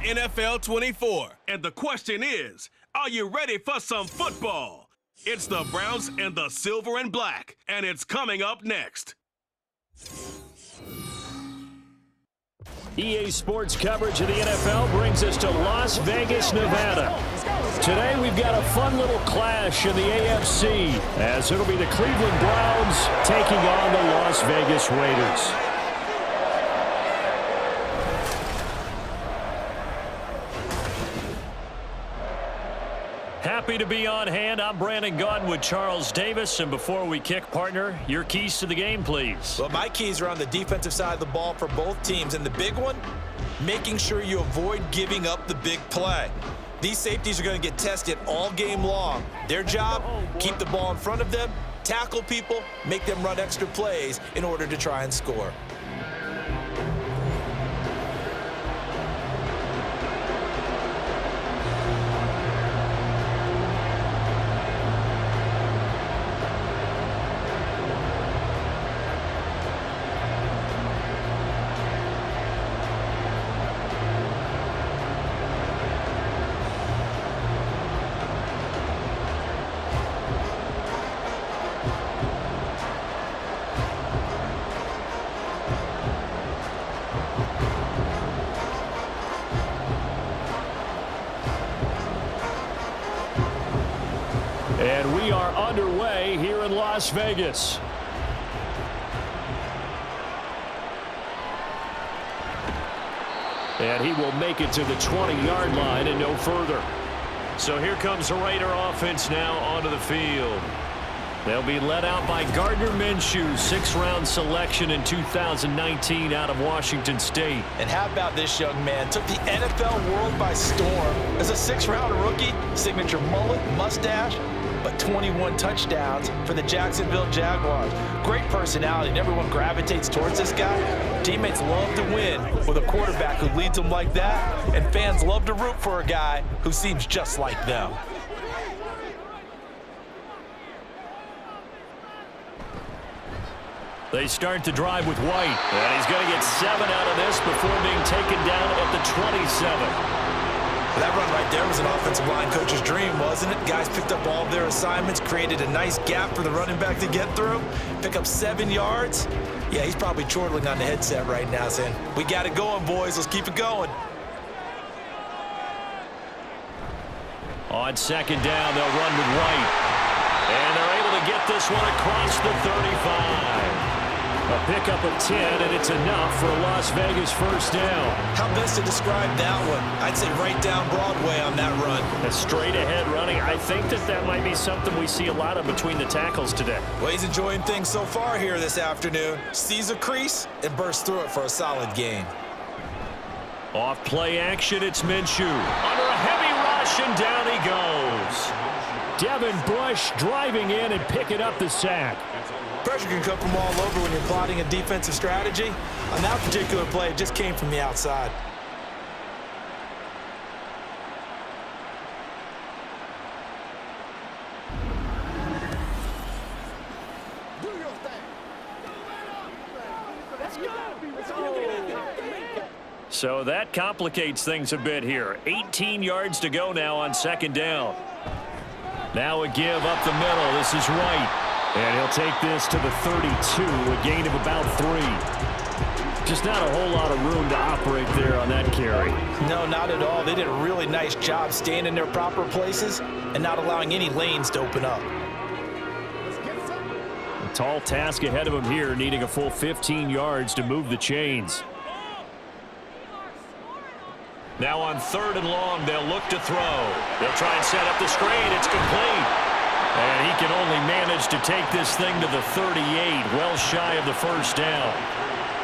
NFL 24. And the question is, are you ready for some football? It's the Browns and the Silver and Black, and it's coming up next. EA Sports coverage of the NFL brings us to Las Vegas, Nevada. Today we've got a fun little clash in the AFC, as it'll be the Cleveland Browns taking on the Las Vegas Raiders. Happy to be on hand. I'm Brandon Gaudin with Charles Davis. And before we kick, partner, your keys to the game, please. Well, my keys are on the defensive side of the ball for both teams. And the big one, making sure you avoid giving up the big play. These safeties are going to get tested all game long. Their job, keep the ball in front of them, tackle people, make them run extra plays in order to try and score. And we are underway here in Las Vegas. And he will make it to the 20-yard line and no further. So here comes the Raider offense now onto the field. They'll be led out by Gardner Minshew, sixth-round selection in 2019 out of Washington State. And how about this young man? Took the NFL world by storm as a sixth-round rookie, signature mullet, mustache, but 21 touchdowns for the Jacksonville Jaguars. Great personality, and everyone gravitates towards this guy. Teammates love to win with a quarterback who leads them like that, and fans love to root for a guy who seems just like them. They start the drive with White, and he's going to get 7 out of this before being taken down at the 27. That run right there was an offensive line coach's dream, wasn't it? Guys picked up all of their assignments, created a nice gap for the running back to get through, pick up 7 yards. Yeah, he's probably chortling on the headset right now saying, we got it going, boys. Let's keep it going. On second down, they'll run with White. And they're able to get this one across the 35. A pickup of 10, and it's enough for a Las Vegas first down. How best to describe that one? I'd say right down Broadway on that run. A straight-ahead running. I think that might be something we see a lot of between the tackles today. Well, he's enjoying things so far here this afternoon. Sees a crease and bursts through it for a solid gain. Off play action, it's Minshew. Under a heavy rush, and down he goes. Devin Bush driving in and picking up the sack. Pressure can come from all over when you're plotting a defensive strategy. On that particular play, it just came from the outside. So that complicates things a bit here. 18 yards to go now on second down. Now a give up the middle. This is White. And he'll take this to the 32, a gain of about 3. Just not a whole lot of room to operate there on that carry. No, not at all. They did a really nice job staying in their proper places and not allowing any lanes to open up. A tall task ahead of him here, needing a full 15 yards to move the chains. Now on third and long, they'll look to throw. They'll try and set up the screen. It's complete. And he can only manage to take this thing to the 38, well shy of the first down.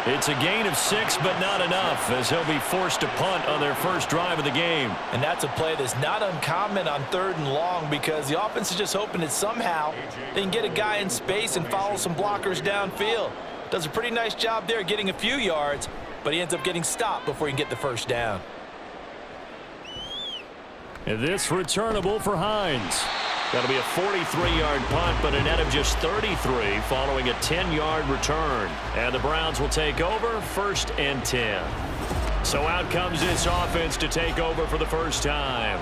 It's a gain of 6, but not enough, as he'll be forced to punt on their first drive of the game. And that's a play that's not uncommon on third and long, because the offense is just hoping that somehow they can get a guy in space and follow some blockers downfield. Does a pretty nice job there getting a few yards, but he ends up getting stopped before he can get the first down. And this returnable for Hines. That'll be a 43-yard punt, but a net of just 33 following a 10-yard return. And the Browns will take over, 1st and 10. So out comes this offense to take over for the first time.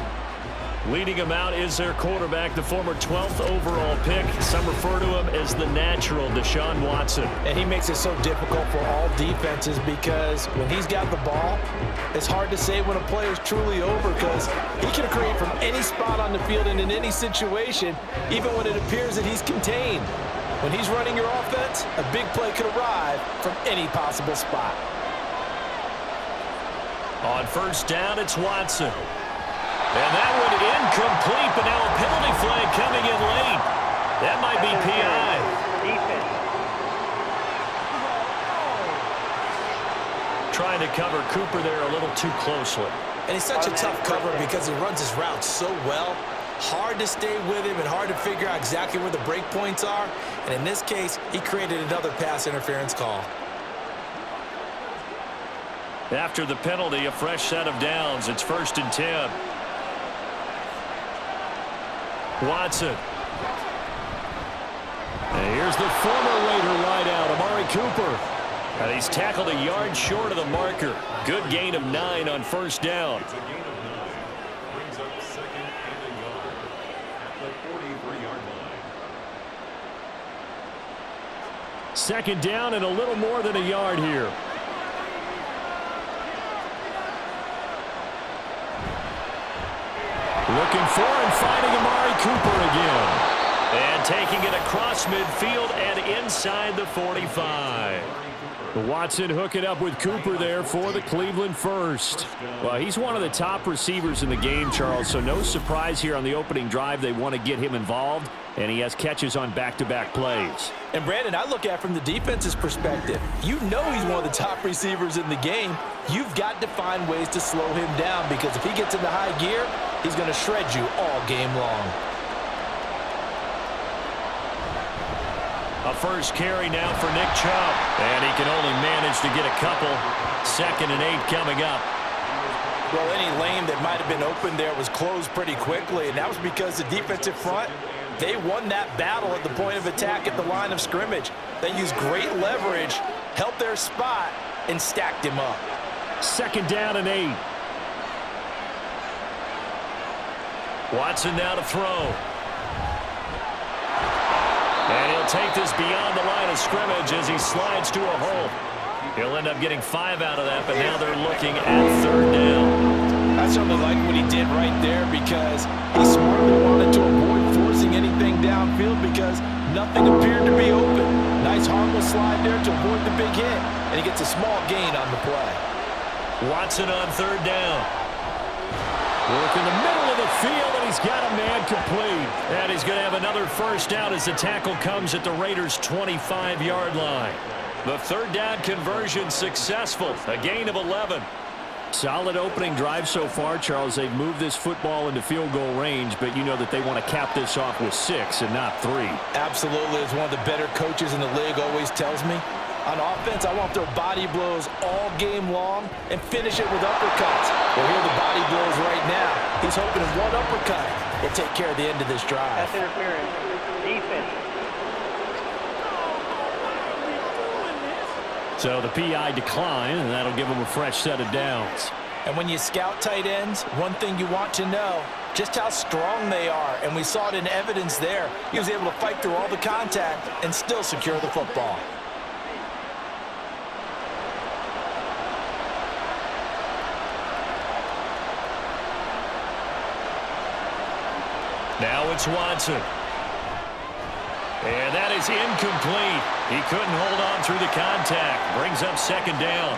Leading them out is their quarterback, the former 12th overall pick. Some refer to him as the natural, Deshaun Watson. And he makes it so difficult for all defenses because when he's got the ball, it's hard to say when a player is truly over because he can create from any spot on the field and in any situation, even when it appears that he's contained. When he's running your offense, a big play could arrive from any possible spot. On first down, it's Watson. And that one incomplete, but now a penalty flag coming in late. That might be PI. Trying to cover Cooper there a little too closely. And he's such a tough cover because he runs his routes so well. Hard to stay with him and hard to figure out exactly where the break points are. And in this case, he created another pass interference call. After the penalty, a fresh set of downs. It's 1st and 10. Watson. And here's the former Raider wideout, Amari Cooper. And he's tackled a yard short of the marker. Good gain of 9 on first down. Brings up 2nd and a yard at the 43-yard line. Second down and a little more than a yard here. Looking for and finding Amari Cooper again. And taking it across midfield and inside the 45. Watson hooking up with Cooper there for the Cleveland first. Well, he's one of the top receivers in the game, Charles, so no surprise here on the opening drive. They want to get him involved, and he has catches on back-to-back plays. And, Brandon, I look at it from the defense's perspective. You know he's one of the top receivers in the game. You've got to find ways to slow him down because if he gets into high gear, he's going to shred you all game long. A first carry now for Nick Chubb. And he can only manage to get a couple. 2nd and 8 coming up. Well, any lane that might have been open there was closed pretty quickly, and that was because the defensive front, they won that battle at the point of attack at the line of scrimmage. They used great leverage, helped their spot, and stacked him up. 2nd down and 8. Watson now to throw. And he'll take this beyond the line of scrimmage as he slides to a hole. He'll end up getting 5 out of that, but now they're looking at 3rd down. I certainly like what he did right there because he smartly wanted to avoid forcing anything downfield because nothing appeared to be open. Nice harmless slide there to avoid the big hit, and he gets a small gain on the play. Watson on 3rd down. Work in the middle of the field, and he's got a man complete. And he's going to have another first down as the tackle comes at the Raiders' 25-yard line. The 3rd down conversion successful, a gain of 11. Solid opening drive so far, Charles. They've moved this football into field goal range, but you know that they want to cap this off with 6 and not 3. Absolutely. As one of the better coaches in the league always tells me, on offense, I want to throw body blows all game long and finish it with uppercuts. Well, here are the body blows right now. He's hoping in one uppercut will take care of the end of this drive. That's interference. Defense. So the PI decline, and that'll give him a fresh set of downs. And when you scout tight ends, one thing you want to know, just how strong they are. And we saw it in evidence there. He was able to fight through all the contact and still secure the football. Now it's Watson. And that is incomplete. He couldn't hold on through the contact. Brings up 2nd down.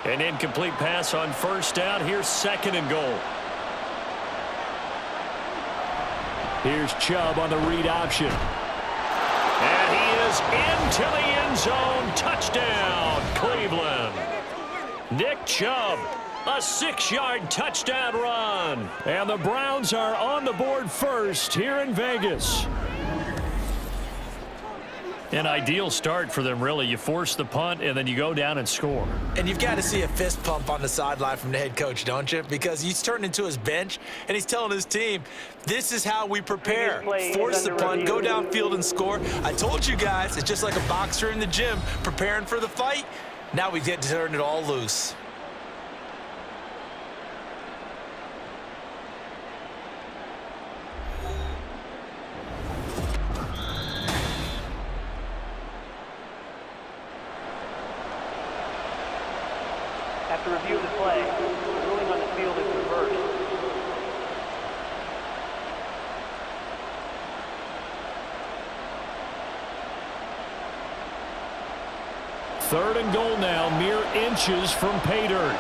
An incomplete pass on first down. Here's 2nd and goal. Here's Chubb on the read option. And he is into the end zone. Touchdown, Cleveland. Nick Chubb, a 6-yard touchdown run. And the Browns are on the board first here in Vegas. An ideal start for them, really. You force the punt, and then you go down and score. And you've got to see a fist pump on the sideline from the head coach, don't you? Because he's turned into his bench, and he's telling his team, this is how we prepare. Force the punt, go downfield and score. I told you guys, it's just like a boxer in the gym preparing for the fight. Now we get to turn it all loose. After review of the play, the ruling on the field is reversed. Third and goal now, mere inches from pay dirt.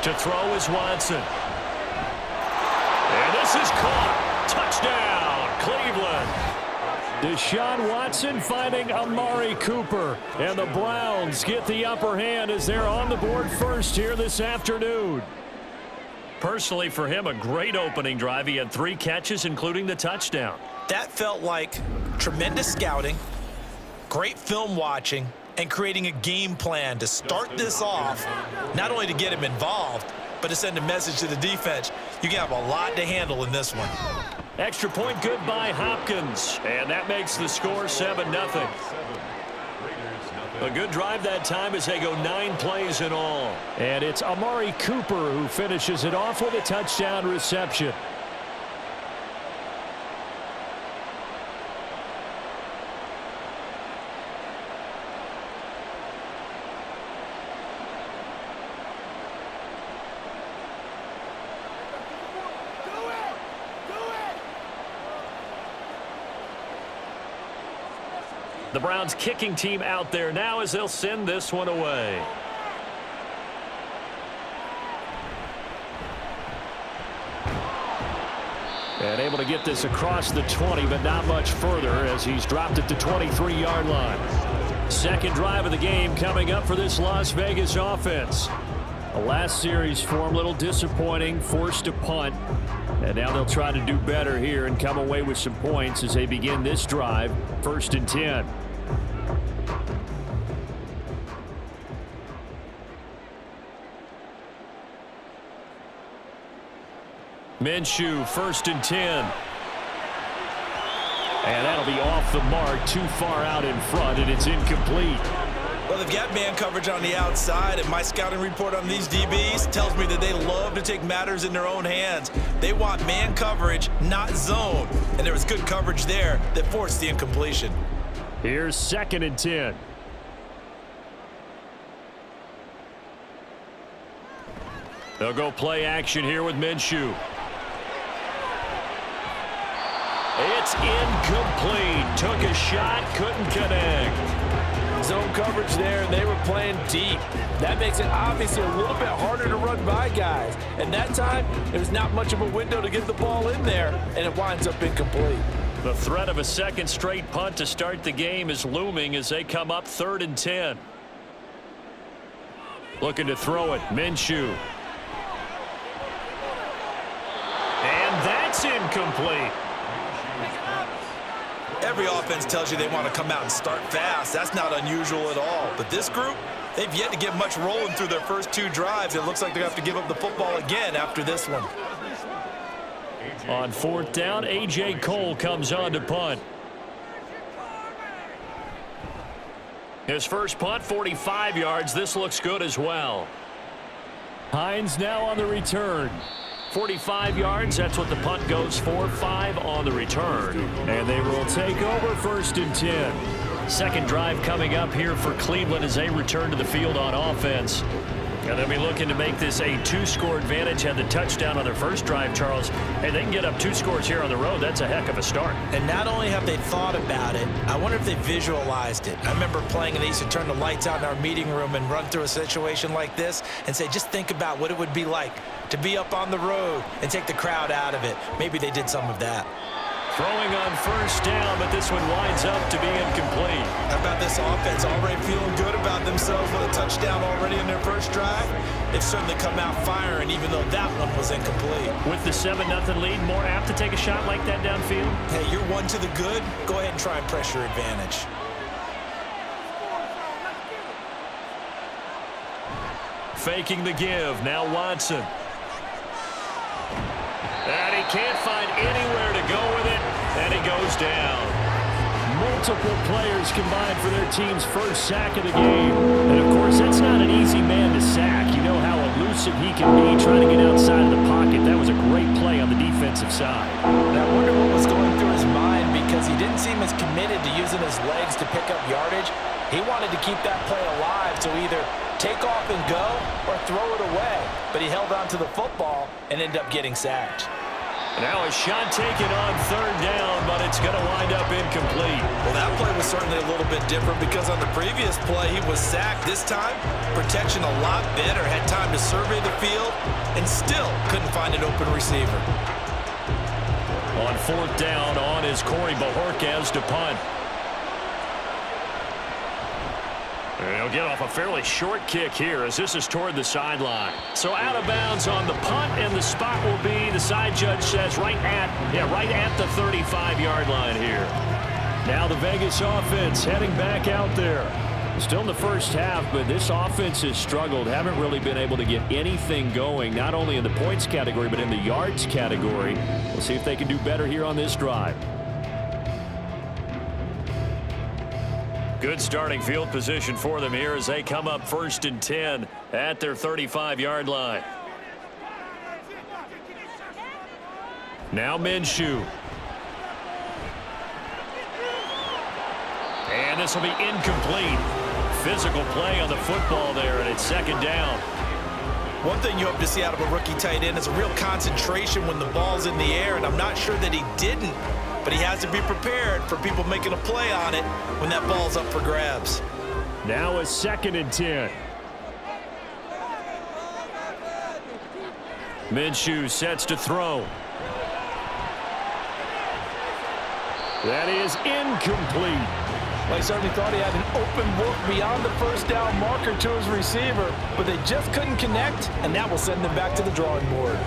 To throw is Watson. And this is caught. Touchdown, Cleveland. Deshaun Watson finding Amari Cooper. And the Browns get the upper hand as they're on the board first here this afternoon. Personally, for him, a great opening drive. He had 3 catches, including the touchdown. That felt like tremendous scouting, great film watching, and creating a game plan to start this off, not only to get him involved, but to send a message to the defense. You can have a lot to handle in this one. Extra point good by Hopkins. And that makes the score 7-0. A good drive that time as they go 9 plays in all. And it's Amari Cooper who finishes it off with a touchdown reception. The Browns kicking team out there now as they'll send this one away. And able to get this across the 20, but not much further as he's dropped it to 23-yard line. Second drive of the game coming up for this Las Vegas offense. The last series for him, a little disappointing, forced a punt. And now they'll try to do better here and come away with some points as they begin this drive, 1st and 10. Minshew, 1st and 10. And that'll be off the mark, too far out in front, and it's incomplete. Well, they've got man coverage on the outside, and my scouting report on these DBs tells me that they love to take matters in their own hands. They want man coverage, not zone. And there was good coverage there that forced the incompletion. Here's 2nd and 10. They'll go play action here with Minshew. It's incomplete. Took a shot, couldn't connect. Zone coverage there, and they were playing deep. That makes it obviously a little bit harder to run by guys. And that time, there's not much of a window to get the ball in there, and it winds up incomplete. The threat of a second straight punt to start the game is looming as they come up 3rd and 10. Looking to throw it, Minshew. And that's incomplete. Every offense tells you they want to come out and start fast. That's not unusual at all. But this group, they've yet to get much rolling through their first 2 drives. It looks like they're going to have to give up the football again after this one. On 4th down, A.J. Cole comes on to punt. His first punt, 45 yards. This looks good as well. Hines now on the return. 45 yards, that's what the punt goes for. 5 on the return. And they will take over 1st and 10. Second drive coming up here for Cleveland as they return to the field on offense. And they'll be looking to make this a 2-score advantage. Had the touchdown on their first drive, Charles. Hey, they can get up 2 scores here on the road. That's a heck of a start. And not only have they thought about it, I wonder if they visualized it. I remember playing and they used to turn the lights out in our meeting room and run through a situation like this and say, just think about what it would be like to be up on the road and take the crowd out of it. Maybe they did some of that. Throwing on first down, but this one winds up to be incomplete. How about this offense already feeling good about themselves with a touchdown already in their first drive? They've certainly come out firing, even though that one was incomplete. With the 7-0 lead, more apt to take a shot like that downfield? Hey, you're one to the good. Go ahead and try and press your advantage. Faking the give. Now Watson. And he can't find anywhere to go with it, and he goes down. Multiple players combined for their team's first sack of the game. And, of course, that's not an easy man to sack. You know how elusive he can be trying to get outside of the pocket. That was a great play on the defensive side. And I wonder what was going through his mind, because he didn't seem as committed to using his legs to pick up yardage. He wanted to keep that play alive to either take off and go or throw it away. But he held on to the football and ended up getting sacked. Now a shot taken on third down, but it's going to wind up incomplete. Well, that play was certainly a little bit different because on the previous play, he was sacked. This time, protection a lot better, had time to survey the field, and still couldn't find an open receiver. On fourth down, on is Corey Bajorquez to punt. He'll get off a fairly short kick here as this is toward the sideline. So out of bounds on the punt, and the spot will be, the side judge says, right at the 35-yard line here. Now the Vegas offense heading back out there. Still in the first half, but this offense has struggled. Haven't really been able to get anything going, not only in the points category, but in the yards category. We'll see if they can do better here on this drive. Good starting field position for them here as they come up 1st and 10 at their 35-yard line. Now Minshew. And this will be incomplete. Physical play on the football there, and it's 2nd down. One thing you hope to see out of a rookie tight end is a real concentration when the ball's in the air, and I'm not sure that he didn't. But he has to be prepared for people making a play on it when that ball's up for grabs. Now a 2nd and 10. Minshew sets to throw. That is incomplete. Well, he certainly thought he had an open look beyond the first down marker to his receiver, but they just couldn't connect, and that will send them back to the drawing board.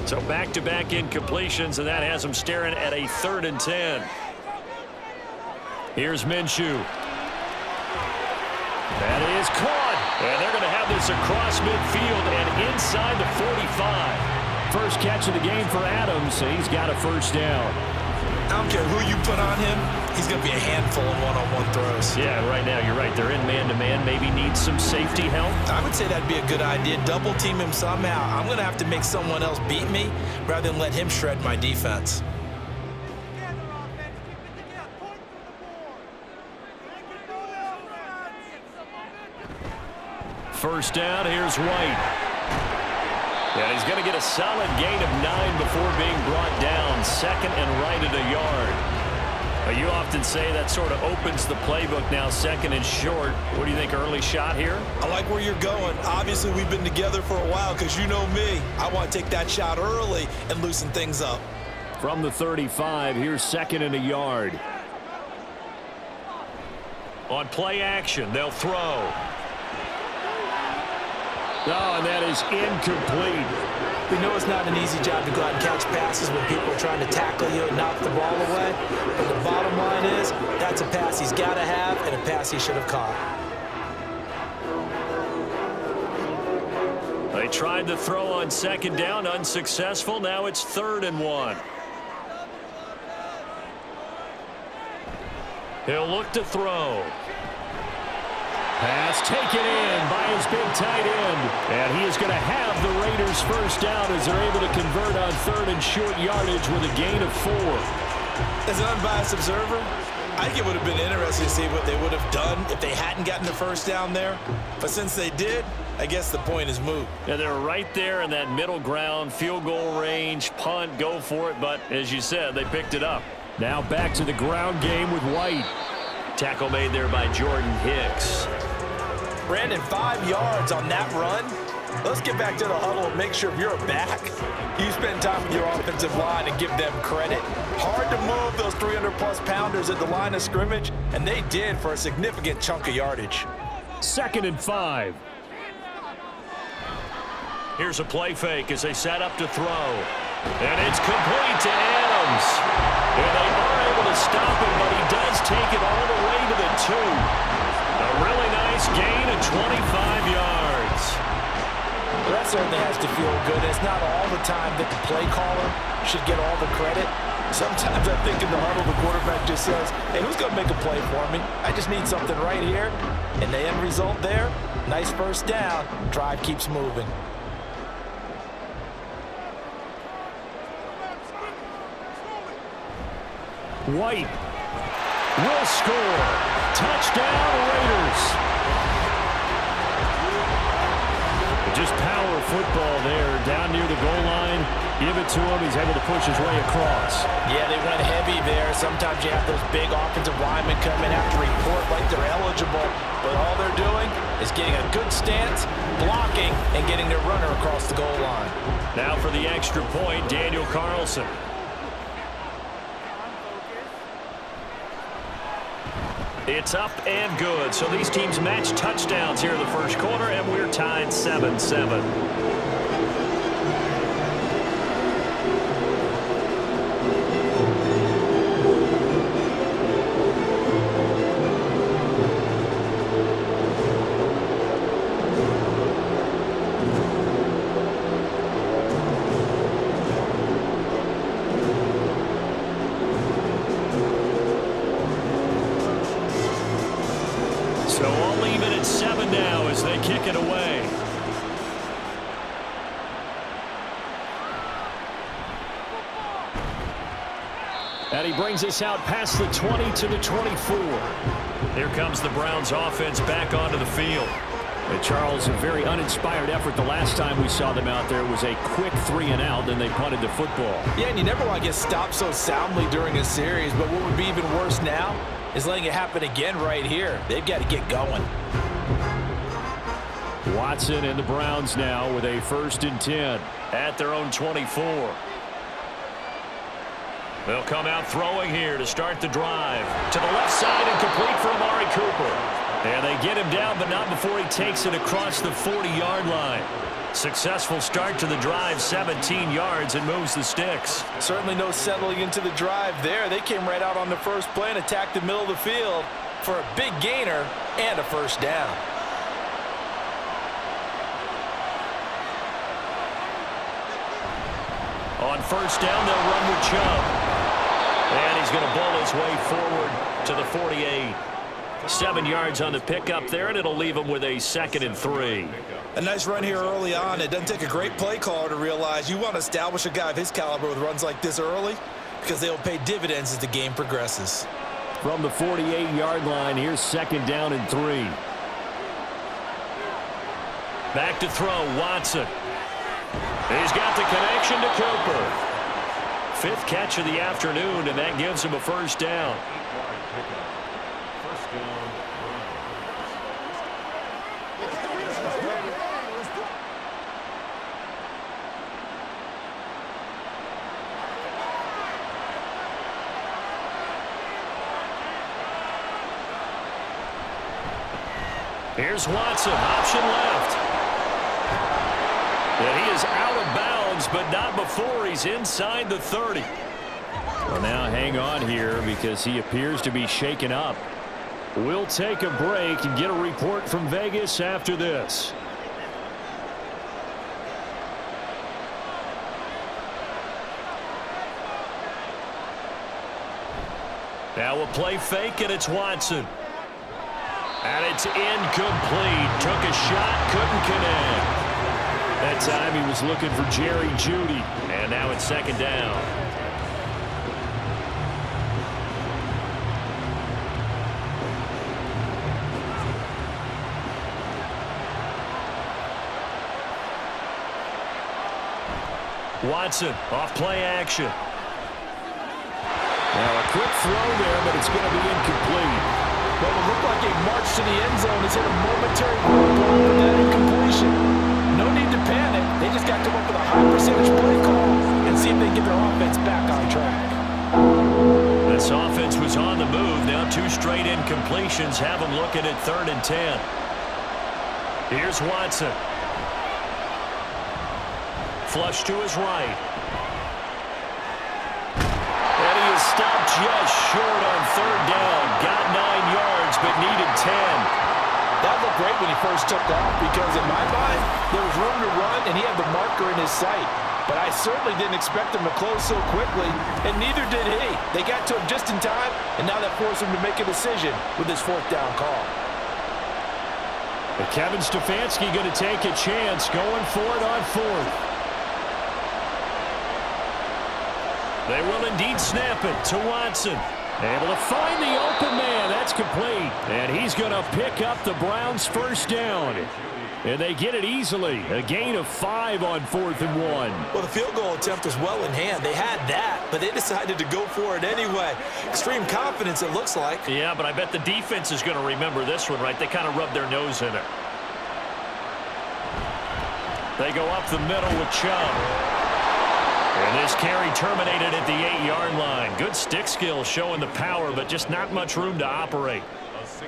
So back-to-back incompletions, and that has them staring at a 3rd and 10. Here's Minshew. That is caught. And they're going to have this across midfield and inside the 45. First catch of the game for Adams, so he's got a 1st down. I don't care who you put on him, he's going to be a handful in one-on-one throws. Yeah, right now, you're right. They're in man-to-man. Maybe needs some safety help. I would say that'd be a good idea. Double team him somehow. I'm going to have to make someone else beat me rather than let him shred my defense. First down, here's White. And he's going to get a solid gain of 9 before being brought down. 2nd and right at a yard. You often say that sort of opens the playbook now, 2nd and short. What do you think, early shot here? I like where you're going. Obviously, we've been together for a while because you know me. I want to take that shot early and loosen things up. From the 35, here's 2nd and a yard. On play action, they'll throw. Oh, and that is incomplete. We know it's not an easy job to go out and catch passes when people are trying to tackle you and knock the ball away. But the bottom line is, that's a pass he's got to have and a pass he should have caught. They tried to throw on 2nd down, unsuccessful. Now it's 3rd and 1. He'll look to throw. Pass taken in by his big tight end. And he is going to have the Raiders 1st down as they're able to convert on 3rd and short yardage with a gain of 4. As an unbiased observer, I think it would have been interesting to see what they would have done if they hadn't gotten the 1st down there. But since they did, I guess the point is moot. Yeah, they're right there in that middle ground, field goal range, punt, go for it. But as you said, they picked it up. Now back to the ground game with White. Tackle made there by Jordan Hicks. Brandon, 5 yards on that run. Let's get back to the huddle and make sure if you're back, you spend time with your offensive line and give them credit. Hard to move those 300-plus pounders at the line of scrimmage, and they did for a significant chunk of yardage. 2nd and 5. Here's a play fake as they set up to throw. And it's complete to Adams. And they are able to stop him, but he does take it all the way to the 2. A really nice gain of 25 yards. Well, that certainly has to feel good. It's not all the time that the play caller should get all the credit. Sometimes I think in the huddle, the quarterback just says, hey, who's going to make a play for me? I just need something right here. And the end result there, nice first down. Drive keeps moving. White will score. Touchdown, Raiders. Just power football there, down near the goal line. Give it to him. He's able to push his way across. Yeah, they went heavy there. Sometimes you have those big offensive linemen come in, have to report like they're eligible. But all they're doing is getting a good stance, blocking, and getting their runner across the goal line. Now for the extra point, Daniel Carlson. It's up and good. So these teams match touchdowns here in the first quarter, and we're tied 7-7. So all even at 7 now as they kick it away. And he brings us out past the 20 to the 24. Here comes the Browns offense back onto the field. And Charles, a very uninspired effort the last time we saw them out there. It was a quick 3-and-out, then they punted the football. Yeah, and you never want to get stopped so soundly during a series, but what would be even worse now is letting it happen again right here. They've got to get going. Watson and the Browns now with a 1st and 10 at their own 24. They'll come out throwing here to start the drive. To the left side and complete for Amari Cooper. And they get him down, but not before he takes it across the 40-yard line. Successful start to the drive, 17 yards, and moves the sticks. Certainly no settling into the drive there. They came right out on the first play and attacked the middle of the field for a big gainer and a first down. On first down, they'll run with Chubb. And he's going to bowl his way forward to the 48. 7 yards on the pickup there, and it'll leave him with a 2nd and 3. A nice run here early on. It doesn't take a great play caller to realize you want to establish a guy of his caliber with runs like this early because they'll pay dividends as the game progresses. From the 48-yard line, here's 2nd down and 3. Back to throw, Watson. He's got the connection to Cooper. 5th catch of the afternoon, and that gives him a first down. Here's Watson, option left. And he is out of bounds, but not before he's inside the 30. Well, now hang on here because he appears to be shaken up. We'll take a break and get a report from Vegas after this. Now a play fake, and it's Watson. And it's incomplete. Took a shot, couldn't connect. That time he was looking for Jerry Jeudy. And now it's 2nd down. Watson off play action. Now a quick throw there, but it's going to be incomplete. Well, it looked like a march to the end zone. It's hit a momentary roadblock with that incompletion. No need to panic. They just got to come up with a high percentage play call and see if they can get their offense back on track. This offense was on the move. Now 2 straight incompletions have them looking at 3rd and 10. Here's Watson. Flush to his right. And he is stopped just short on 3rd down. Got 9 yards, but needed 10. That looked great when he first took off because in my mind, there was room to run and he had the marker in his sight. But I certainly didn't expect him to close so quickly, and neither did he. They got to him just in time, and now that forced him to make a decision with his 4th down call. But Kevin Stefanski going to take a chance going for it on 4th. They will indeed snap it to Watson. Able to find the open man. That's complete. And he's going to pick up the Browns' 1st down. And they get it easily. A gain of 5 on 4th and 1. Well, the field goal attempt was well in hand. They had that, but they decided to go for it anyway. Extreme confidence, it looks like. Yeah, but I bet the defense is going to remember this one, right? They kind of rubbed their nose in it. They go up the middle with Chubb. And this carry terminated at the 8-yard line. Good stick skill showing the power, but just not much room to operate.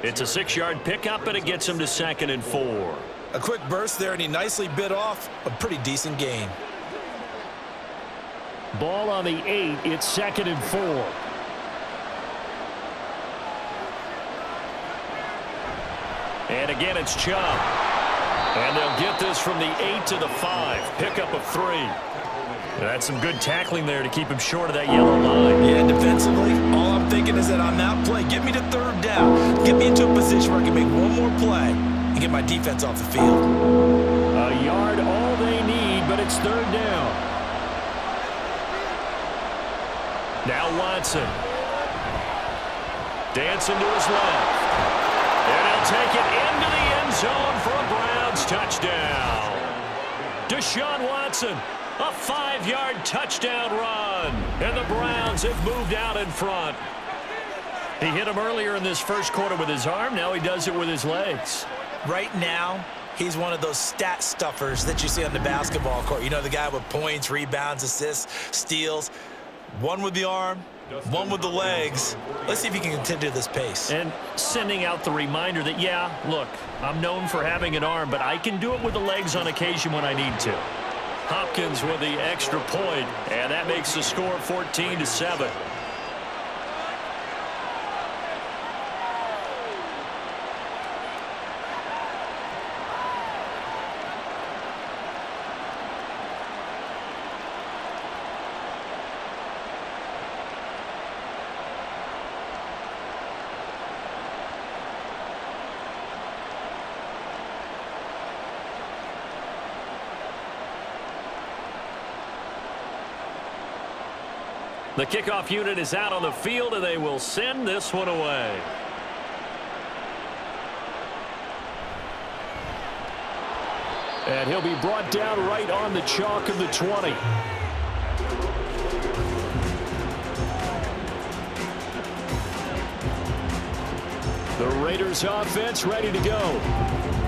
It's a 6-yard pickup, and it gets him to 2nd and 4. A quick burst there, and he nicely bit off a pretty decent gain. Ball on the 8. It's 2nd and 4. And again, it's Chubb. And they'll get this from the 8 to the 5. Pickup of 3. That's some good tackling there to keep him short of that yellow line. Yeah, defensively, all I'm thinking is that on that play, get me to 3rd down. Get me into a position where I can make one more play and get my defense off the field. A yard all they need, but it's 3rd down. Now Watson. Dancing to his left. And he'll take it into the end zone for a Browns touchdown. Deshaun Watson, a 5-yard touchdown run. And the Browns have moved out in front. He hit him earlier in this 1st quarter with his arm. Now he does it with his legs. Right now, he's one of those stat stuffers that you see on the basketball court. You know, the guy with points, rebounds, assists, steals. One with the arm, one with the legs. Let's see if he can continue this pace. And sending out the reminder that, yeah, look, I'm known for having an arm, but I can do it with the legs on occasion when I need to. Hopkins with the extra point, and that makes the score 14-7. The kickoff unit is out on the field, and they will send this one away. And he'll be brought down right on the chalk of the 20. The Raiders offense ready to go.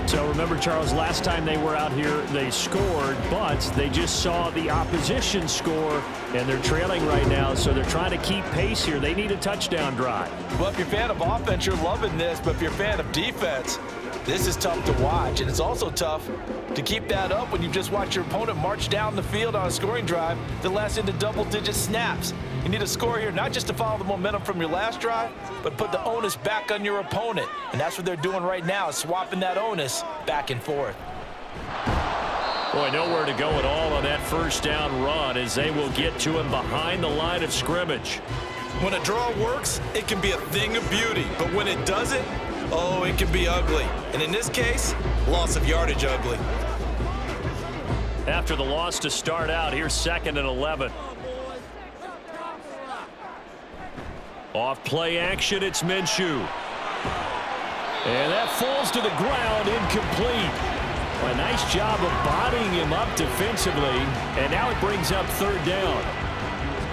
So remember, Charles, last time they were out here, they scored, but they just saw the opposition score, and they're trailing right now, so they're trying to keep pace here. They need a touchdown drive. Well, if you're a fan of offense, you're loving this, but if you're a fan of defense, this is tough to watch, and it's also tough to keep that up when you just watch your opponent march down the field on a scoring drive that lasts into double-digit snaps. You need a score here, not just to follow the momentum from your last drive, but put the onus back on your opponent. And that's what they're doing right now, swapping that onus back and forth. Boy, nowhere to go at all on that 1st down run as they will get to him behind the line of scrimmage. When a draw works, it can be a thing of beauty. But when it doesn't, oh, it can be ugly. And in this case, loss of yardage ugly. After the loss to start out, here's 2nd and 11. Off play action, it's Minshew. And that falls to the ground, incomplete. A nice job of bodying him up defensively, and now it brings up 3rd down.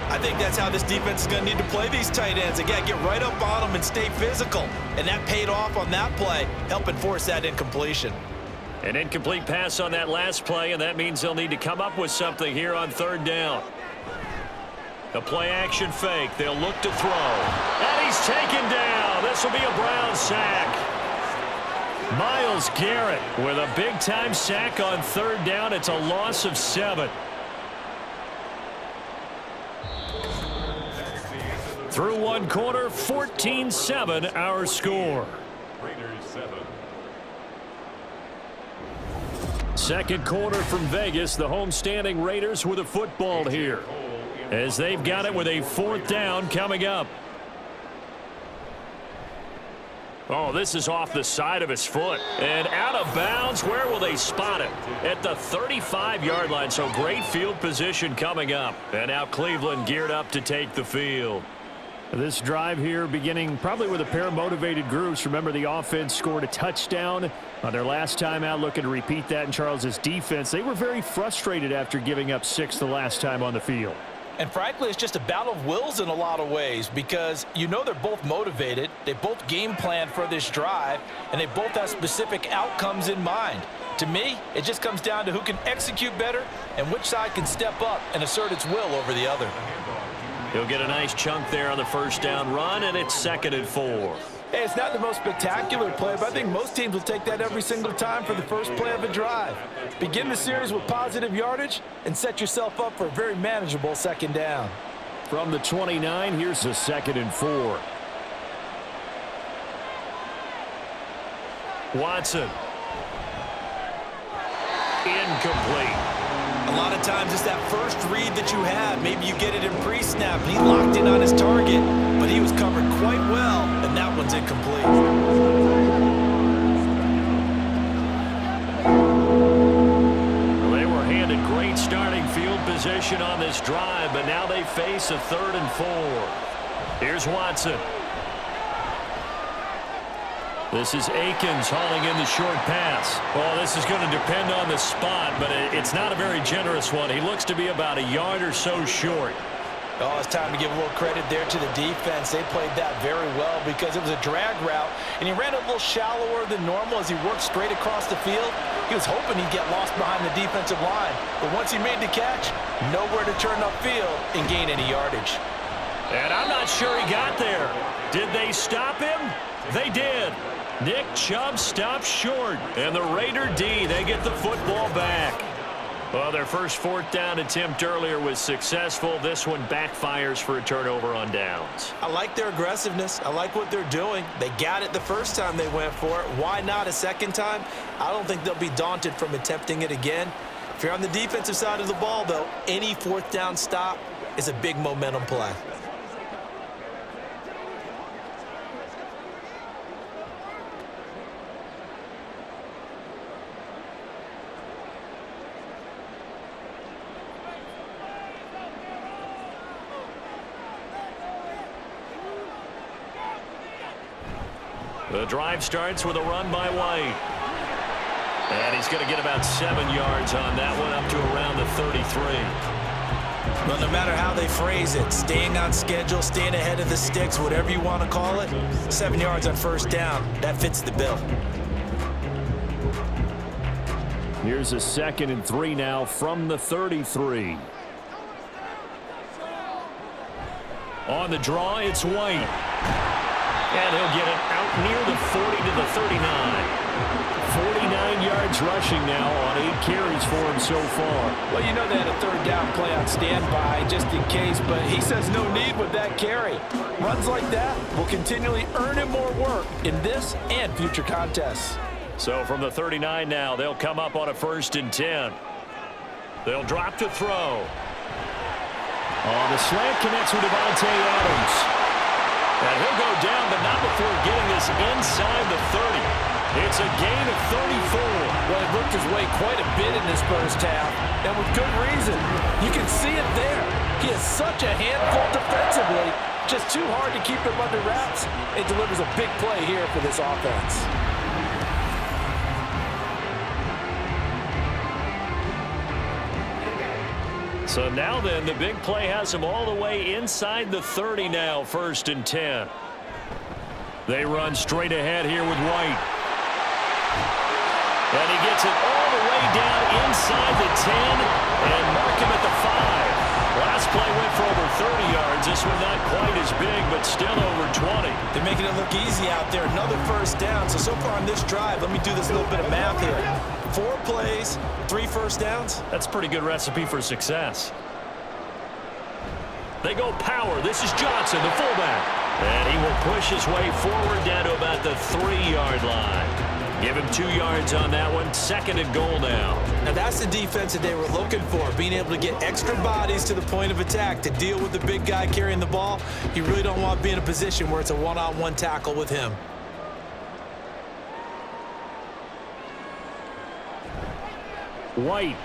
I think that's how this defense is going to need to play these tight ends. Again, get right up on them and stay physical. And that paid off on that play, helping force that incompletion. An incomplete pass on that last play, and that means they'll need to come up with something here on third down. A play-action fake. They'll look to throw. And he's taken down. This will be a Brown sack. Myles Garrett with a big-time sack on third down. It's a loss of 7. Through one quarter, 14-7 our score. Raiders 7. Second quarter from Vegas. The homestanding Raiders with a football here, as they've got it with a fourth down coming up. Oh, this is off the side of his foot. And out of bounds. Where will they spot it? At the 35-yard line. So great field position coming up. And now Cleveland geared up to take the field. This drive here beginning probably with a pair of motivated groups. Remember, the offense scored a touchdown on their last time out, looking to repeat that in Charles's defense. They were very frustrated after giving up 6 the last time on the field. And frankly, it's just a battle of wills in a lot of ways, because you know they're both motivated. They both game planned for this drive, and they both have specific outcomes in mind. To me, it just comes down to who can execute better and which side can step up and assert its will over the other. He'll get a nice chunk there on the first down run, and it's 2nd and 4. Hey, it's not the most spectacular play, but I think most teams will take that every single time for the first play of a drive. Begin the series with positive yardage and set yourself up for a very manageable second down. From the 29, here's a 2nd and 4. Watson. Incomplete. A lot of times it's that first read that you have. Maybe you get it in pre-snap. He locked in on his target, but he was covered quite well, and that one's incomplete. Well, they were handed great starting field position on this drive, but now they face a 3rd and 4. Here's Watson. This is Akins hauling in the short pass. Well, this is going to depend on the spot, but it's not a very generous one. He looks to be about a yard or so short. Oh, it's time to give a little credit there to the defense. They played that very well because it was a drag route, and he ran a little shallower than normal as he worked straight across the field. He was hoping he'd get lost behind the defensive line, but once he made the catch, nowhere to turn upfield and gain any yardage. And I'm not sure he got there. Did they stop him? They did. Nick Chubb stopped short, and the Raider D, they get the football back. Well, their first 4th down attempt earlier was successful. This one backfires for a turnover on downs. I like their aggressiveness. I like what they're doing. They got it the first time they went for it. Why not a second time? I don't think they'll be daunted from attempting it again. If you're on the defensive side of the ball, though, any 4th down stop is a big momentum play. The drive starts with a run by White. And he's going to get about 7 yards on that one, up to around the 33. Well, no matter how they phrase it, staying on schedule, staying ahead of the sticks, whatever you want to call it, 7 yards on first down, that fits the bill. Here's a 2nd and 3 now from the 33. On the draw, it's White. And he'll get it out near the 40 to the 39. 49 yards rushing now on 8 carries for him so far. Well, you know they had a 3rd down play on standby just in case, but he says no need with that carry. Runs like that will continually earn him more work in this and future contests. So from the 39 now, they'll come up on a 1st and 10. They'll drop to throw. The slant connects with Devontae Adams. And he'll go down, but not before getting this inside the 30. It's a gain of 34. Well, he worked his way quite a bit in this first half, and with good reason. You can see it there. He is such a handful defensively, just too hard to keep him under wraps. It delivers a big play here for this offense. So now then, the big play has him all the way inside the 30 now, 1st and 10. They run straight ahead here with White. And he gets it all the way down inside the 10 and mark him at the 5. Last play went for over 30 yards. This one not quite as big, but still over 20. They're making it look easy out there. Another first down. So far on this drive, let me do this little bit of math here. 4 plays, 3 first downs. That's a pretty good recipe for success. They go power. This is Johnson, the fullback. And he will push his way forward down to about the 3-yard line. Give him 2 yards on that one. 2nd and goal now. Now that's the defense that they were looking for, being able to get extra bodies to the point of attack to deal with the big guy carrying the ball. You really don't want to be in a position where it's a one-on-one tackle with him. White.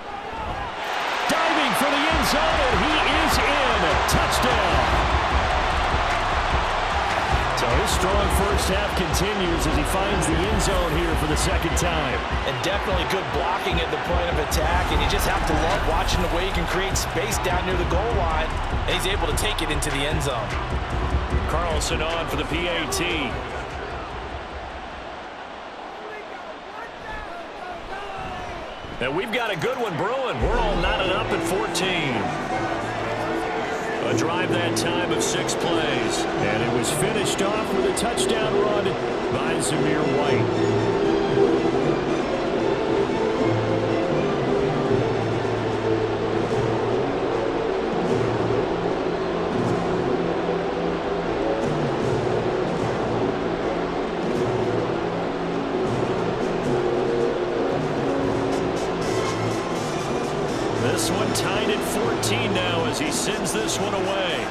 Diving for the end zone, and he is in. Touchdown. So his strong first half continues as he finds the end zone here for the 2nd time. And definitely good blocking at the point of attack, and you just have to love watching the way he can create space down near the goal line, and he's able to take it into the end zone. Carlson on for the PAT. And we've got a good one brewing. We're all knotted up at 14. A drive that time of 6 plays. And it was finished off with a touchdown run by Zamir White. This one tied at 14 now as he sends this one away.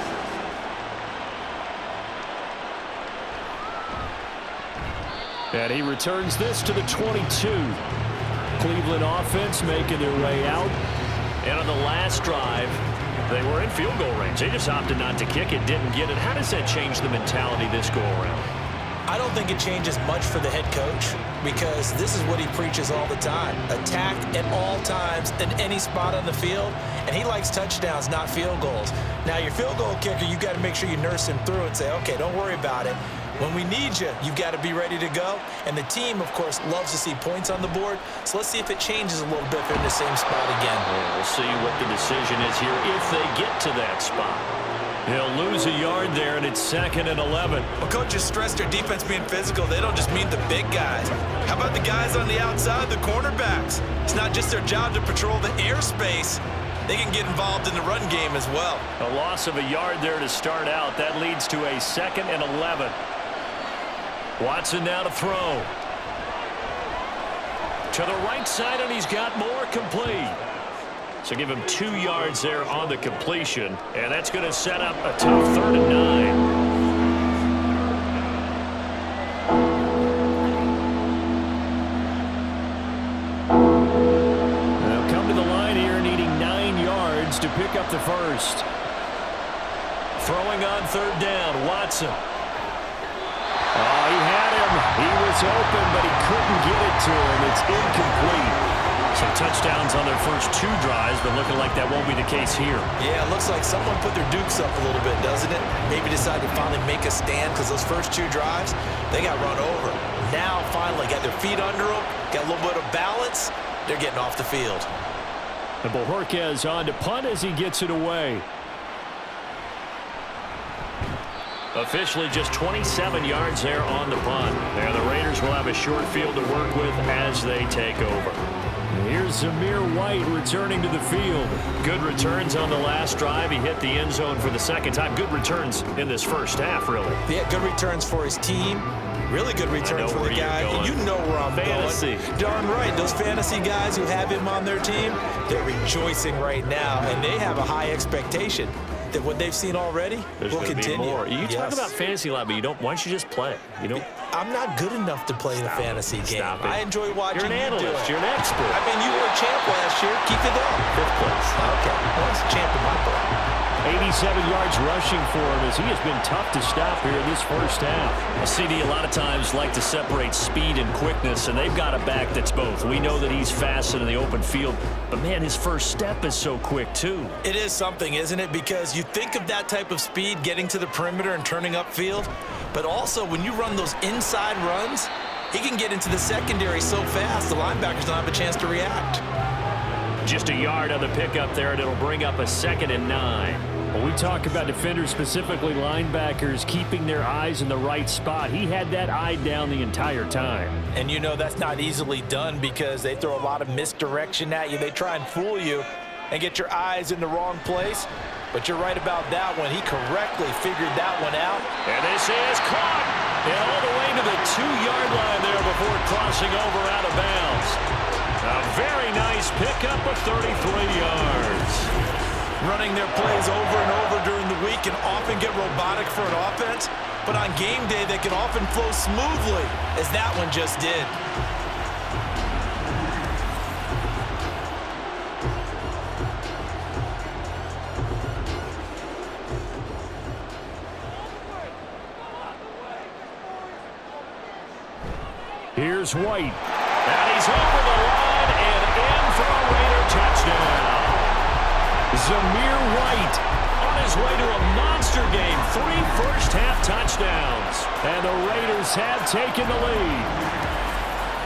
And he returns this to the 22. Cleveland offense making their way out. And on the last drive, they were in field goal range. They just opted not to kick it, didn't get it. How does that change the mentality this go around? I don't think it changes much for the head coach because this is what he preaches all the time. Attack at all times in any spot on the field, and he likes touchdowns, not field goals. Now, your field goal kicker, you got to make sure you nurse him through and say, okay, don't worry about it. When we need you, you've got to be ready to go. And the team, of course, loves to see points on the board. So let's see if it changes a little bit if they're in the same spot again. Well, we'll see what the decision is here if they get to that spot. He'll lose a yard there, and it's 2nd and 11. Well, coaches stress their defense being physical. They don't just mean the big guys. How about the guys on the outside, the cornerbacks? It's not just their job to patrol the airspace. They can get involved in the run game as well. A loss of a yard there to start out. That leads to a 2nd and 11. Watson now to throw. To the right side, and he's got more complete. So give him 2 yards there on the completion, and that's going to set up a tough 3rd and 9. They'll come to the line here needing 9 yards to pick up the first. Throwing on 3rd down, Watson. Oh, he had him. He was open, but he couldn't get it to him. It's incomplete. So touchdowns on their first 2 drives, but looking like that won't be the case here. Yeah, it looks like someone put their dukes up a little bit, doesn't it? Maybe decided to finally make a stand because those first 2 drives, they got run over. Now, finally, got their feet under them, got a little bit of balance. They're getting off the field. And Bojorquez on to punt as he gets it away. Officially just 27 yards there on the punt. And the Raiders will have a short field to work with as they take over. Here's Zamir White returning to the field. Good returns on the last drive. He hit the end zone for the 2nd time. Good returns in this first half, really. Yeah, good returns for his team. Really good return for the guy. And you know where I'm fantasy going. Darn right. Those fantasy guys who have him on their team, they're rejoicing right now. And they have a high expectation that what they've seen already will continue. More. You talk about fantasy a lot, but you don't. Why don't you just play? You don't. I'm not good enough to play the fantasy game. I enjoy watching you do it. You're an analyst. You're an expert. I mean, you were a champ last year. Keep it up. 5th place. Okay. Well, he's a champ in my book. 87 yards rushing for him as he has been tough to stop here in this first half. Well, CD a lot of times like to separate speed and quickness, and they've got a back that's both. We know that he's fast in the open field, but, man, his first step is so quick, too. It is something, isn't it? Because you think of that type of speed getting to the perimeter and turning upfield, but also when you run those inside runs, He can get into the secondary so fast, the linebackers don't have a chance to react. Just a yard on the pickup there, and it'll bring up a 2nd and 9. When we talk about defenders, specifically linebackers, keeping their eyes in the right spot, he had that eye down the entire time. And you know that's not easily done because they throw a lot of misdirection at you. They try and fool you and get your eyes in the wrong place. But you're right about that one. He correctly figured that one out. And this is caught. And all the way to the 2-yard line there before crossing over out of bounds. A very nice pickup of 33 yards. Running their plays over and over during the week can often get robotic for an offense, but on game day they can often flow smoothly, as that one just did. Here's White. And he's over the line and in for a Raider touchdown. Zamir White on his way to a monster game. 3 first-half touchdowns. And the Raiders have taken the lead.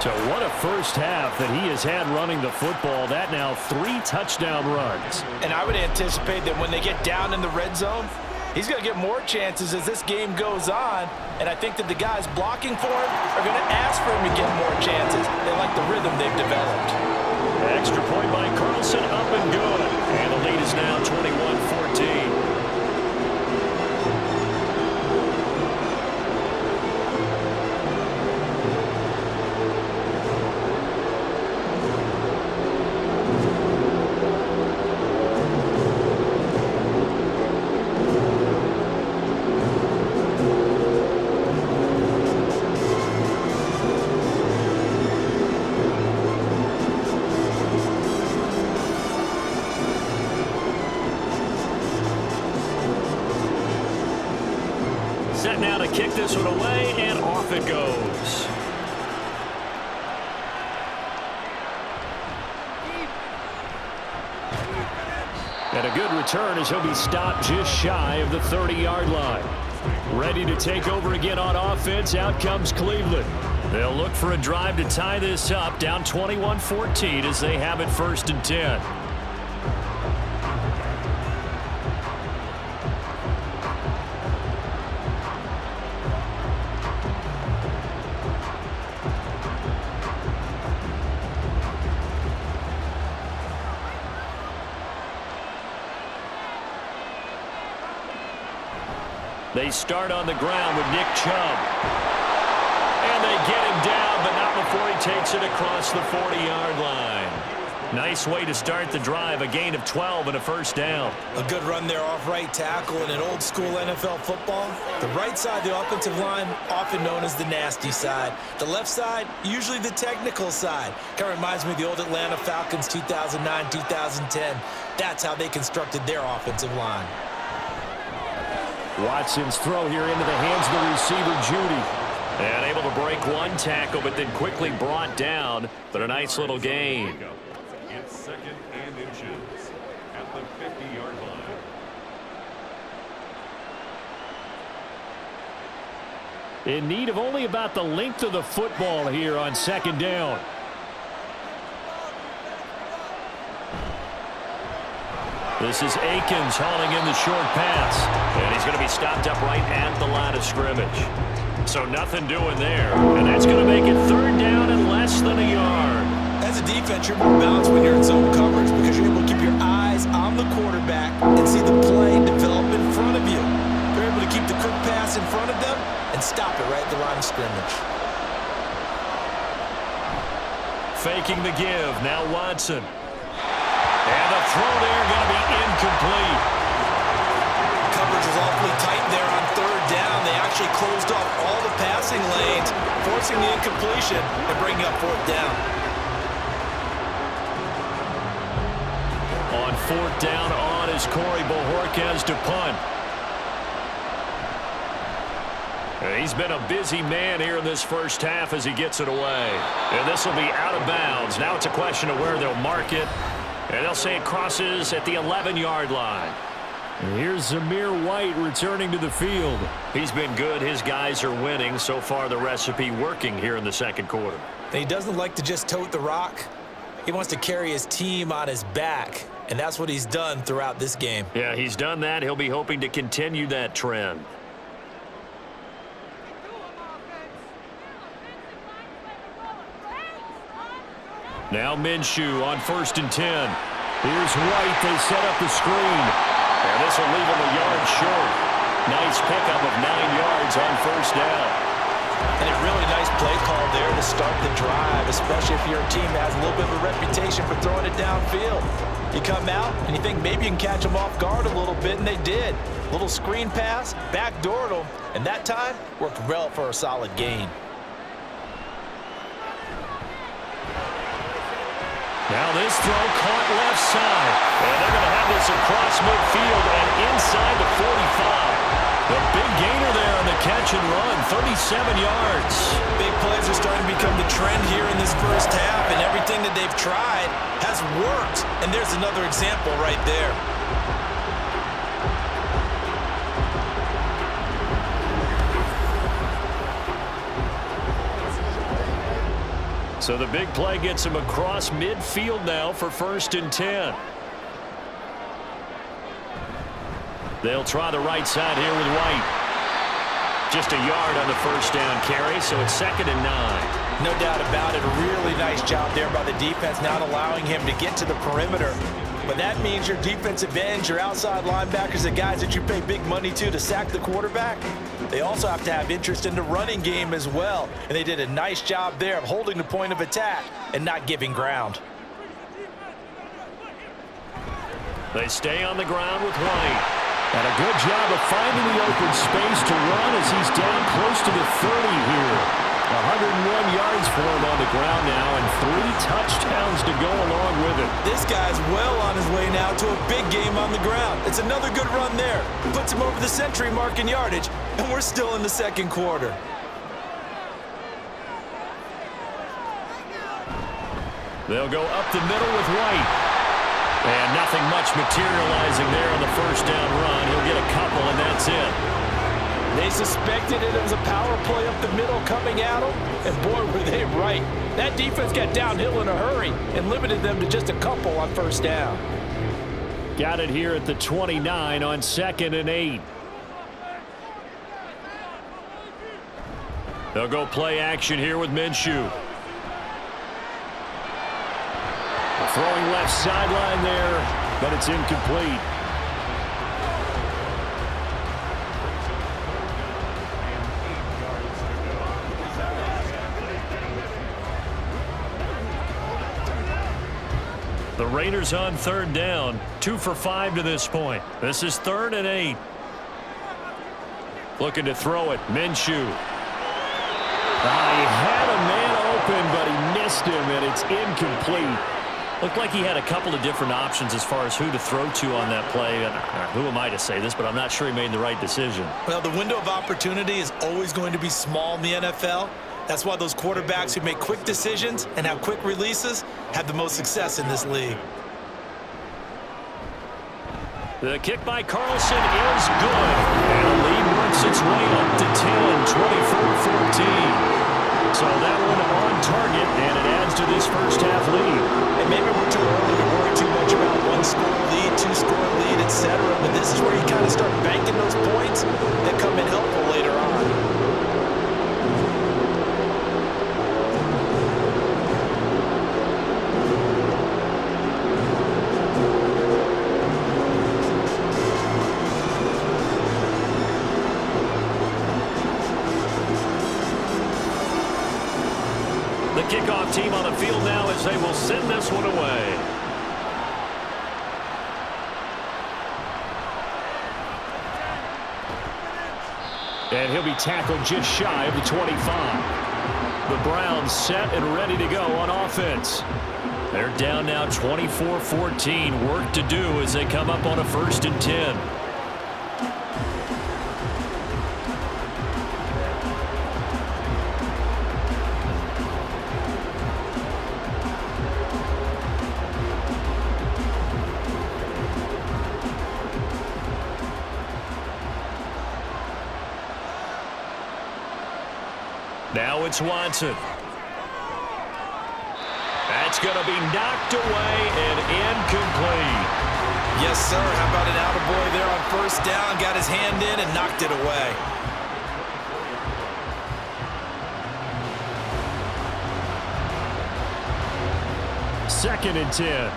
So what a first half that he has had running the football. That now 3 touchdown runs. And I would anticipate that when they get down in the red zone, he's going to get more chances as this game goes on. And I think that the guys blocking for him are going to ask for him to get more chances. They like the rhythm they've developed. Extra point by Carlson, up and good. And the lead is now 21-14. Set now to kick this one away, and off it goes. And a good return as he'll be stopped just shy of the 30-yard line. Ready to take over again on offense. Out comes Cleveland. They'll look for a drive to tie this up, down 21-14 as they have it 1st and 10. They start on the ground with Nick Chubb. And they get him down, but not before he takes it across the 40-yard line. Nice way to start the drive, a gain of 12 and a first down. A good run there off right tackle in an old-school NFL football. The right side, the offensive line, often known as the nasty side. The left side, usually the technical side. Kind of reminds me of the old Atlanta Falcons 2009-2010. That's how they constructed their offensive line. Watson's throw here into the hands of the receiver, Judy. And able to break one tackle, but then quickly brought down. But a nice little gain. It's 2nd and inches at the 50-yard line. In need of only about the length of the football here on 2nd down. This is Akins hauling in the short pass. And he's going to be stopped up right at the line of scrimmage. So nothing doing there. And that's going to make it 3rd down and less than a yard. As a defense, you're more balanced when you're in zone coverage because you're able to keep your eyes on the quarterback and see the play develop in front of you. You're able to keep the quick pass in front of them and stop it right at the line of scrimmage. Faking the give. Now Watson. And the throw there going to be incomplete. Coverage was awfully tight there on 3rd down. They actually closed off all the passing lanes, forcing the incompletion and bringing up 4th down. On 4th down on is Corey Bojorquez to punt. And he's been a busy man here in this first half as he gets it away. And this will be out of bounds. Now it's a question of where they'll mark it. And they'll say it crosses at the 11-yard line. And here's Zamir White returning to the field. He's been good. His guys are winning. So far, the recipe working here in the second quarter. And he doesn't like to just tote the rock. He wants to carry his team on his back, and that's what he's done throughout this game. Yeah, he's done that. He'll be hoping to continue that trend. Now Minshew on 1st and 10. Here's White. They set up the screen. And this will leave him a yard short. Nice pickup of 9 yards on 1st down. And a really nice play call there to start the drive, especially if you're a team that has a little bit of a reputation for throwing it downfield. You come out and you think maybe you can catch them off guard a little bit, and they did. Little screen pass, backdoored them, and that time worked well for a solid gain. Now this throw caught left side. And they're going to have this across midfield and inside the 45. The big gainer there on the catch and run, 37 yards. Big plays are starting to become the trend here in this first half, and everything that they've tried has worked. And there's another example right there. So the big play gets him across midfield now for 1st and 10. They'll try the right side here with White. Just a yard on the 1st down carry, so it's 2nd and 9. No doubt about it. A really nice job there by the defense, not allowing him to get to the perimeter. But that means your defensive ends, your outside linebackers, the guys that you pay big money to sack the quarterback, they also have to have interest in the running game as well. And they did a nice job there of holding the point of attack and not giving ground. They stay on the ground with White. And a good job of finding the open space to run as he's down close to the 30 here. 101 yards for him on the ground now and 3 touchdowns to go along with it. This guy's well on his way now to a big game on the ground. It's another good run there. Puts him over the century mark in yardage, and we're still in the second quarter. They'll go up the middle with White. And nothing much materializing there on the 1st down run. He'll get a couple, and that's it. They suspected it was a power play up the middle coming at them, and boy, were they right. That defense got downhill in a hurry and limited them to just a couple on 1st down. Got it here at the 29 on 2nd and 8. They'll go play action here with Minshew. Throwing left sideline there, but it's incomplete. The Raiders on 3rd down, 2 for 5 to this point. This is 3rd and 8. Looking to throw it, Minshew. He had a man open, but he missed him, and it's incomplete. Looked like he had a couple of different options as far as who to throw to on that play. And who am I to say this, but I'm not sure he made the right decision. Well, the window of opportunity is always going to be small in the NFL. That's why those quarterbacks who make quick decisions and have quick releases have the most success in this league. The kick by Carlson is good. And the lead works its way up to 10, 24-14. So that one on target, and it adds to this first half lead. And maybe we're too early to worry too much about 1-score lead, 2-score lead, etc. But this is where you kind of start banking those points that come in helpful later on. Kickoff team on the field now as they will send this one away. And he'll be tackled just shy of the 25. The Browns set and ready to go on offense. They're down now 24-14. Work to do as they come up on a 1st and 10. Now it's Watson. That's going to be knocked away and incomplete. Yes, sir. How about an attaboy there on first down? Got his hand in and knocked it away. Second and 10.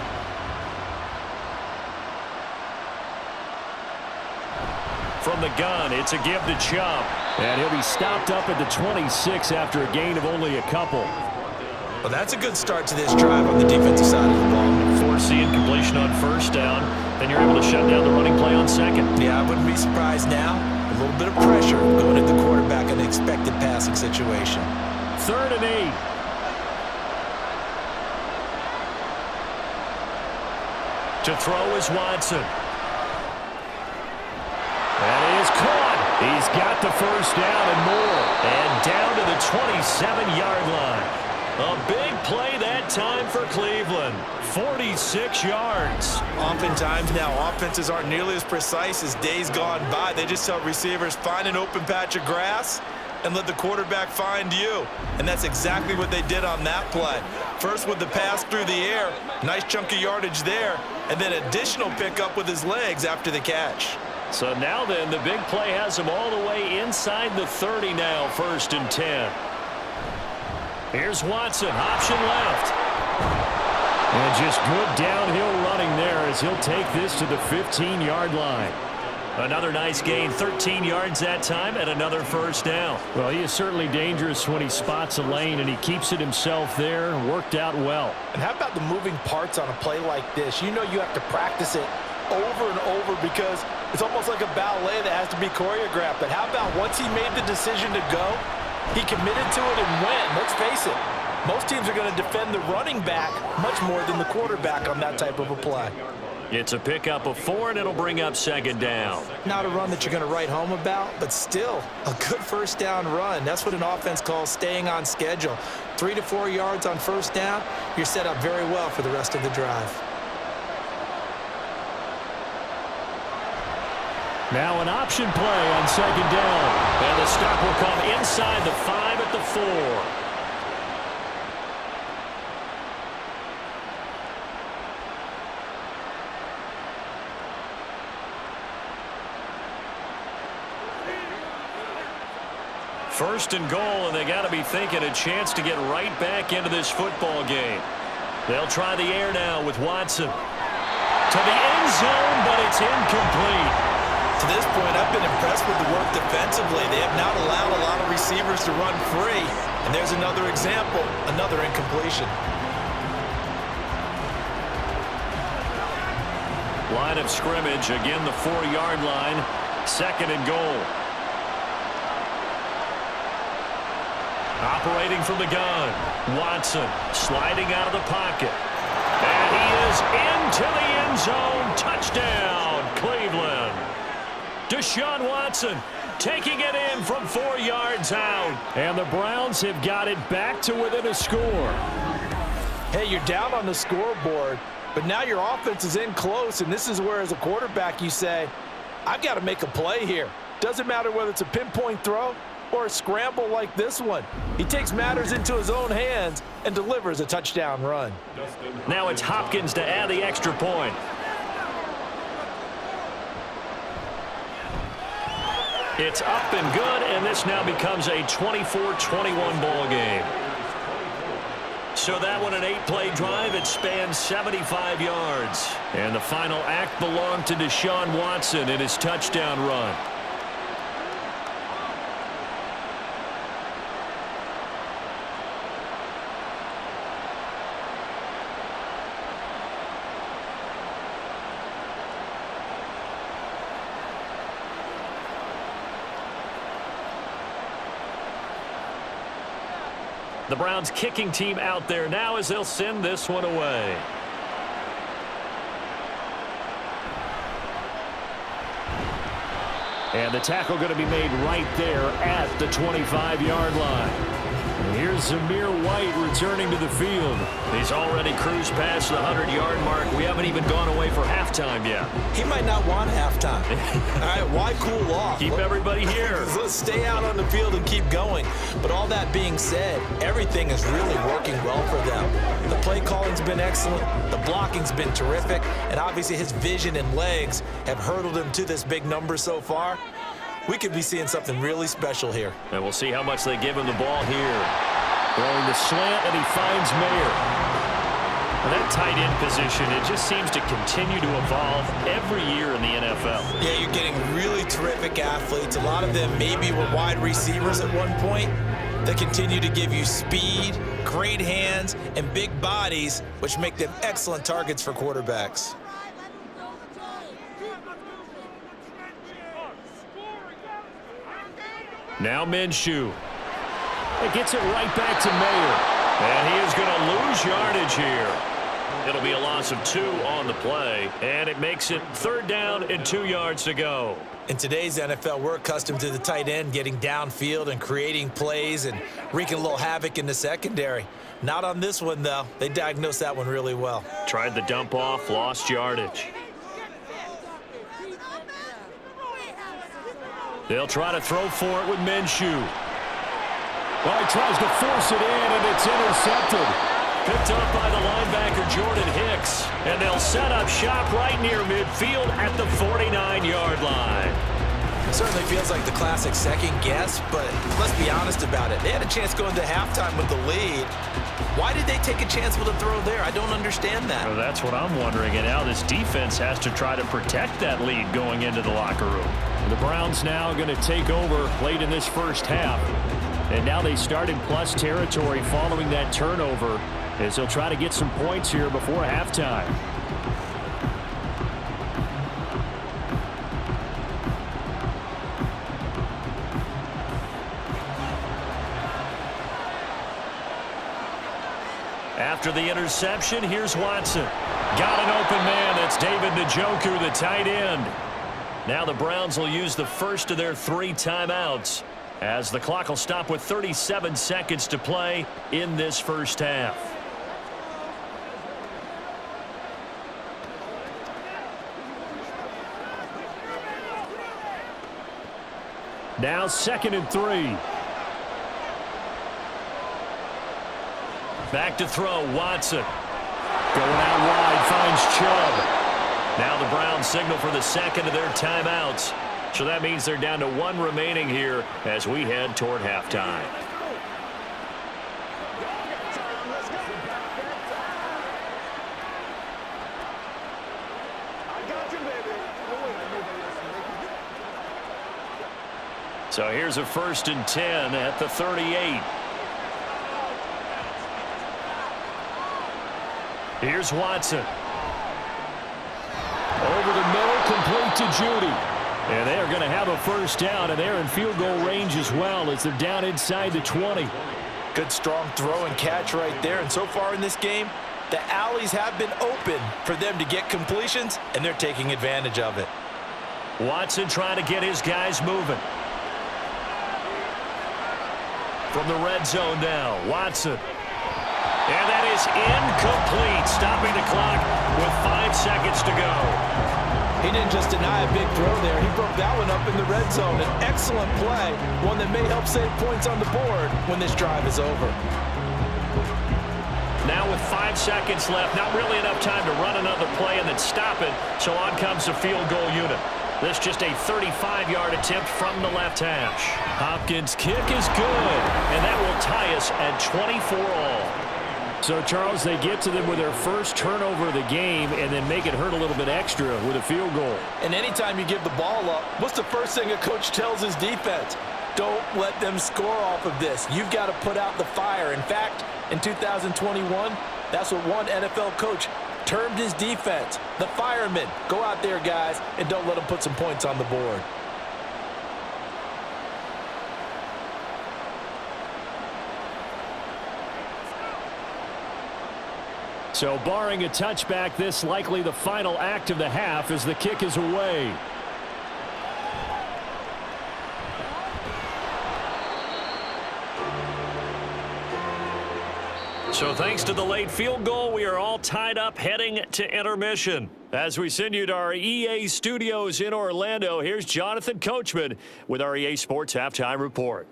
From the gun, it's a give to Chubb. And he'll be stopped up at the 26 after a gain of only a couple. Well, that's a good start to this drive on the defensive side of the ball. Forcing incompletion on first down. Then you're able to shut down the running play on second. Yeah, I wouldn't be surprised now. A little bit of pressure going at the quarterback in an expected passing situation. Third and 8. To throw is Watson. That is caught. He's got the first down and more. And down to the 27-yard line. A big play that time for Cleveland. 46 yards. Oftentimes now, offenses aren't nearly as precise as days gone by. They just tell receivers, find an open patch of grass and let the quarterback find you. And that's exactly what they did on that play. First with the pass through the air. Nice chunk of yardage there. And then additional pickup with his legs after the catch. So now then, the big play has him all the way inside the 30 now, first and 10. Here's Watson, option left. And just good downhill running there as he'll take this to the 15-yard line. Another nice gain, 13 yards that time, and another first down. Well, he is certainly dangerous when he spots a lane, and he keeps it himself there. Worked out well. And how about the moving parts on a play like this? You know you have to practice it over and over because it's almost like a ballet that has to be choreographed. But how about once he made the decision to go, he committed to it and went. Let's face it, most teams are going to defend the running back much more than the quarterback on that type of a play. It's a pickup of 4, and it'll bring up second down. Not a run that you're going to write home about, but still a good first down run. That's what an offense calls staying on schedule. 3 to 4 yards on first down, you're set up very well for the rest of the drive. Now an option play on second down. And the stop will come inside the 5 at the 4. First and goal, and they got to be thinking a chance to get right back into this football game. They'll try the air now with Watson. To the end zone, but it's incomplete. To this point, I've been impressed with the work defensively. They have not allowed a lot of receivers to run free. And there's another example, another incompletion. Line of scrimmage, again the 4-yard line. Second and goal. Operating from the gun. Watson sliding out of the pocket. And he is into the end zone. Touchdown, Cleveland. Deshaun Watson taking it in from 4 yards out. And the Browns have got it back to within a score. Hey, you're down on the scoreboard, but now your offense is in close, and this is where, as a quarterback, you say, I've got to make a play here. Doesn't matter whether it's a pinpoint throw or a scramble like this one. He takes matters into his own hands and delivers a touchdown run. Now it's Hopkins to add the extra point. It's up and good, and this now becomes a 24-21 ball game. So that one, an 8-play drive. It spans 75 yards. And the final act belonged to Deshaun Watson in his touchdown run. The Browns kicking team out there now as they'll send this one away. And the tackle going to be made right there at the 25-yard line. Here's Zamir White returning to the field. He's already cruised past the 100-yard mark. We haven't even gone away for halftime yet. He might not want halftime. All right, why cool off? Keep everybody here. Let's stay out on the field and keep going. But all that being said, everything is really working well for them. The play calling's been excellent. The blocking's been terrific. And obviously his vision and legs have hurdled him to this big number so far. We could be seeing something really special here. And we'll see how much they give him the ball here. Throwing the slant, and he finds Mayer. And that tight end position, it just seems to continue to evolve every year in the NFL. Yeah, you're getting really terrific athletes. A lot of them maybe were wide receivers at one point. They continue to give you speed, great hands, and big bodies, which make them excellent targets for quarterbacks. Now Minshew. It gets it right back to Mayer. And he is going to lose yardage here. It'll be a loss of 2 on the play. And it makes it 3rd down and 2 yards to go. In today's NFL, we're accustomed to the tight end getting downfield and creating plays and wreaking a little havoc in the secondary. Not on this one, though. They diagnosed that one really well. Tried the dump off, lost yardage. They'll try to throw for it with Minshew. Well, he tries to force it in, and it's intercepted. Picked up by the linebacker, Jordan Hicks. And they'll set up shop right near midfield at the 49-yard line. It certainly feels like the classic second guess, but let's be honest about it. They had a chance going to halftime with the lead. Why did they take a chance with a throw there? I don't understand that. Well, that's what I'm wondering. And now this defense has to try to protect that lead going into the locker room. The Browns now going to take over late in this first half. And now they start in plus territory following that turnover as they'll try to get some points here before halftime. After the interception, here's Watson. Got an open man. That's David Njoku, the tight end. Now the Browns will use the first of their 3 timeouts as the clock will stop with 37 seconds to play in this first half. Now 2nd and 3. Back to throw, Watson. Going out wide, finds Chubb. Now the Browns signal for the second of their timeouts. So that means they're down to 1 remaining here as we head toward halftime. So here's a 1st and 10 at the 38. Here's Watson. Over the middle, complete to Judy. And they are going to have a first down, and they're in field goal range as well as they're down inside the 20. Good, strong throw and catch right there. And so far in this game, the alleys have been open for them to get completions, and they're taking advantage of it. Watson trying to get his guys moving. From the red zone now, Watson. And that is incomplete, stopping the clock with 5 seconds to go. He didn't just deny a big throw there. He broke that one up in the red zone. An excellent play, one that may help save points on the board when this drive is over. Now with 5 seconds left, not really enough time to run another play and then stop it, so on comes the field goal unit. This just a 35-yard attempt from the left hash. Hopkins' kick is good, and that will tie us at 24 all. So, Charles, they get to them with their first turnover of the game and then make it hurt a little bit extra with a field goal. And anytime you give the ball up, what's the first thing a coach tells his defense? Don't let them score off of this. You've got to put out the fire. In fact, in 2021, that's what one NFL coach termed his defense, the firemen. Go out there, guys, and don't let them put some points on the board. So barring a touchback, this likely the final act of the half as the kick is away. So thanks to the late field goal, we are all tied up heading to intermission. As we send you to our EA studios in Orlando, here's Jonathan Coachman with our EA Sports Halftime Report.